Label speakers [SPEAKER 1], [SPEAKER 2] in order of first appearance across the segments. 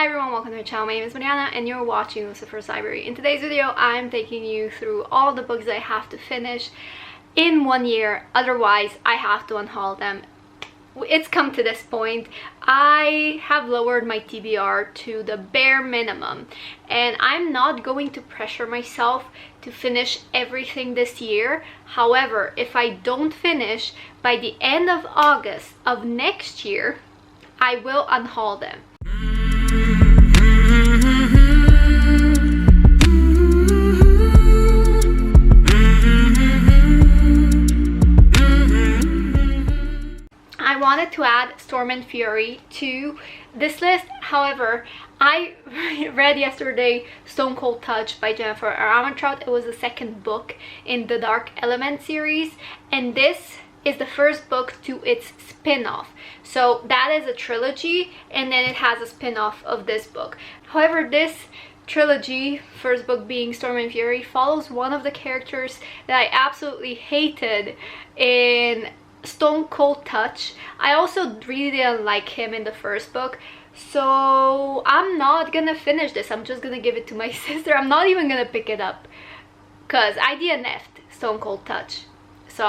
[SPEAKER 1] everyone, welcome to my channel. My name is Mariana and you're watching Lucifer Sabre. In today's video, I'm taking you through all the books I have to finish in 1 year, otherwise I have to unhaul them. It's come to this point. I have lowered my TBR to the bare minimum and I'm not going to pressure myself to finish everything this year. However, if I don't finish by the end of August of next year, I will unhaul them. I wanted to add Storm and Fury to this list. However, I read yesterday Stone Cold Touch by Jennifer Armentrout. It was the second book in the Dark Element series, and this is the first book to its spin-off. So that is a trilogy, and then it has a spin-off of this book. However, this trilogy, first book being Storm and Fury, follows one of the characters that I absolutely hated in Stone Cold Touch. I also really didn't like him in the first book, so I'm not gonna finish this. I'm just gonna give it to my sister. I'm not even gonna pick it up because I DNF'd Stone Cold Touch, so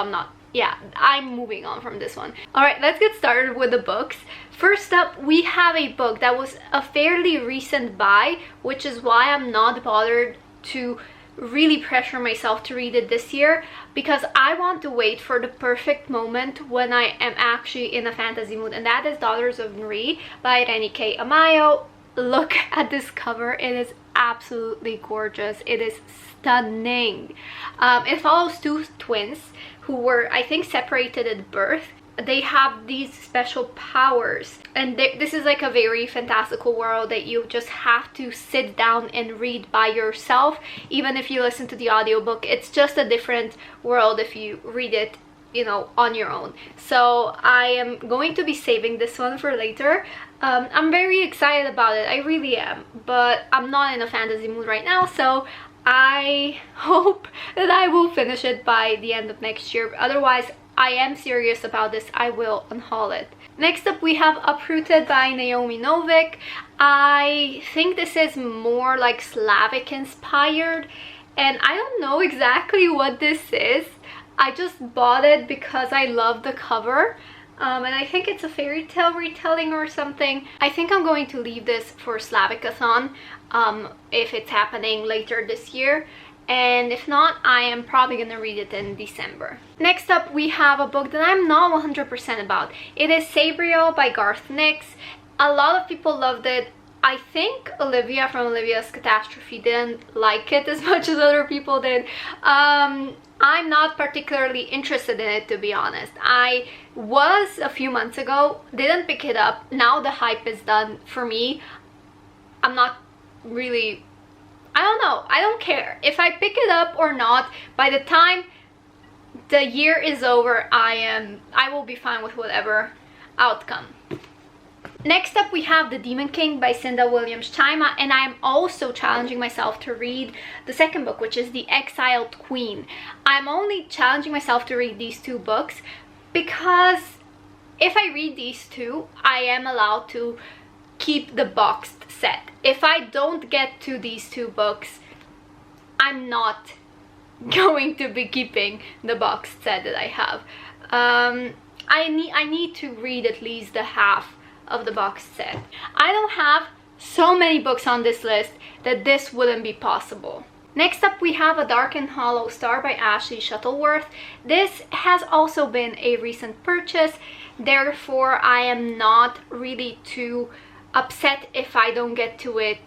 [SPEAKER 1] I'm moving on from this one. Alright, let's get started with the books. First up, we have a book that was a fairly recent buy, which is why I'm not bothered to really pressure myself to read it this year, because I want to wait for the perfect moment when I am actually in a fantasy mood, and that is Daughters of Nri by Reni K. Amayo. Look at this cover. It is absolutely gorgeous. It is stunning. It follows two twins who were, I think, separated at birth. They have these special powers, and this is like a very fantastical world that you just have to sit down and read by yourself. Even if you listen to the audiobook, it's just a different world if you read it, you know, on your own. So I am going to be saving this one for later. I'm very excited about it, I really am, but I'm not in a fantasy mood right now, so I hope that I will finish it by the end of next year. Otherwise, I am serious about this. I will unhaul it. Next up, we have Uprooted by Naomi Novik. I think this is more like Slavic inspired, and I don't know exactly what this is. I just bought it because I love the cover, and I think it's a fairy tale retelling or something. I think I'm going to leave this for Slavicathon if it's happening later this year. And if not, I am probably gonna read it in December. Next up, we have a book that I'm not 100% about. It is Sabre by Garth Nix. A lot of people loved it. I think Olivia from Olivia's Catastrophe didn't like it as much as other people did. I'm not particularly interested in it, to be honest. I was a few months ago, didn't pick it up. Now the hype is done for me. I'm not really, I don't know, I don't care if I pick it up or not. By the time the year is over, I will be fine with whatever outcome. Next up, we have The Demon King by Cinda Williams-Chima, and I am also challenging myself to read the second book, which is The Exiled Queen. I'm only challenging myself to read these two books because if I read these two, I am allowed to keep the boxed set. If I don't get to these two books, I'm not going to be keeping the boxed set that I have. I need to read at least the half of the boxed set. I don't have so many books on this list that this wouldn't be possible. Next up, we have A Dark and Hollow Star by Ashley Shuttleworth. This has also been a recent purchase, therefore I am not really too upset if I don't get to it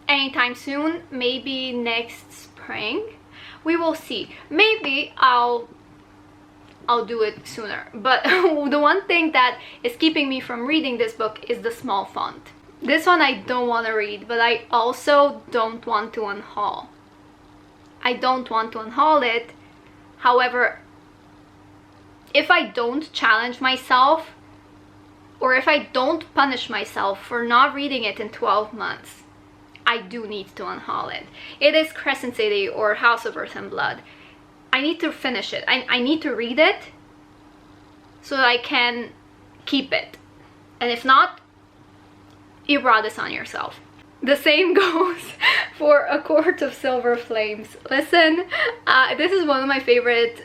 [SPEAKER 1] anytime soon. Maybe next spring, we will see. Maybe I'll do it sooner, but the one thing that is keeping me from reading this book is the small font. This one I don't want to read, but I also don't want to unhaul. I don't want to unhaul it. However, if I don't challenge myself, or if I don't punish myself for not reading it in 12 months, I do need to unhaul it. It is Crescent City, or House of Earth and Blood. I need to finish it. I need to read it so that I can keep it. And if not, you brought this on yourself. The same goes for A Court of Silver Flames. Listen, this is one of my favorite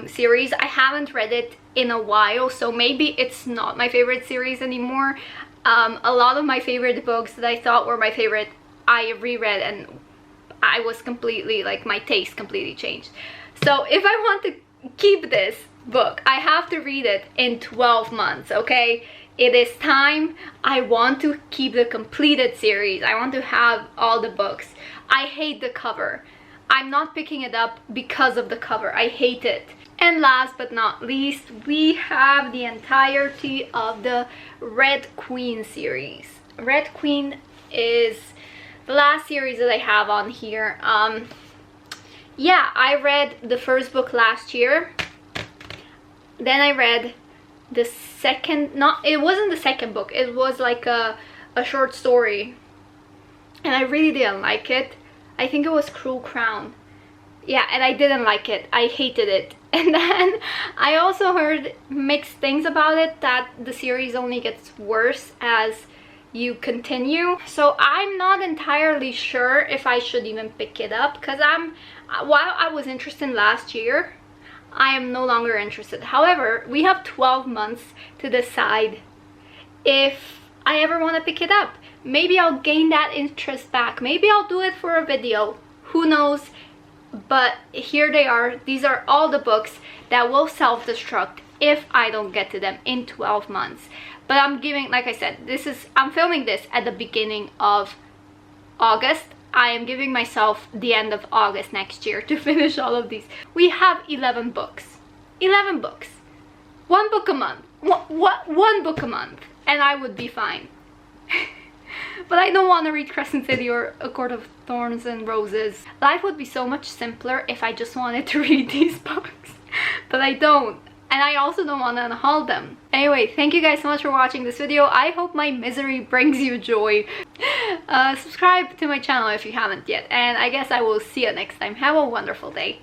[SPEAKER 1] series. I haven't read it in a while, so maybe it's not my favorite series anymore. A lot of my favorite books that I thought were my favorite, I reread and I was completely, like, my taste completely changed. So if I want to keep this book, I have to read it in 12 months, okay? It is time. I want to keep the completed series. I want to have all the books. I hate the cover. I'm not picking it up because of the cover. I hate it. And last but not least, we have the entirety of the Red Queen series. Red Queen is the last series that I have on here. Yeah, I read the first book last year. Then I read the second, it wasn't the second book, it was like a short story, and I really didn't like it. I think it was Cruel Crown. Yeah, and I didn't like it. I hated it. And then I also heard mixed things about it, that the series only gets worse as you continue. So I'm not entirely sure if I should even pick it up, because while I was interested last year, I am no longer interested. However, we have 12 months to decide if I ever want to pick it up. Maybe I'll gain that interest back. Maybe I'll do it for a video. Who knows? But here they are. These are all the books that will self-destruct if I don't get to them in 12 months. But I'm giving, like I said, I'm filming this at the beginning of August. I am giving myself the end of August next year to finish all of these. We have 11 books. 11 books. One book a month. One book a month. And I would be fine. But I don't want to read Crescent City or A Court of Thorns and Roses. Life would be so much simpler if I just wanted to read these books. But I don't. And I also don't want to unhaul them. Anyway, thank you guys so much for watching this video. I hope my misery brings you joy. Subscribe to my channel if you haven't yet. And I guess I will see you next time. Have a wonderful day.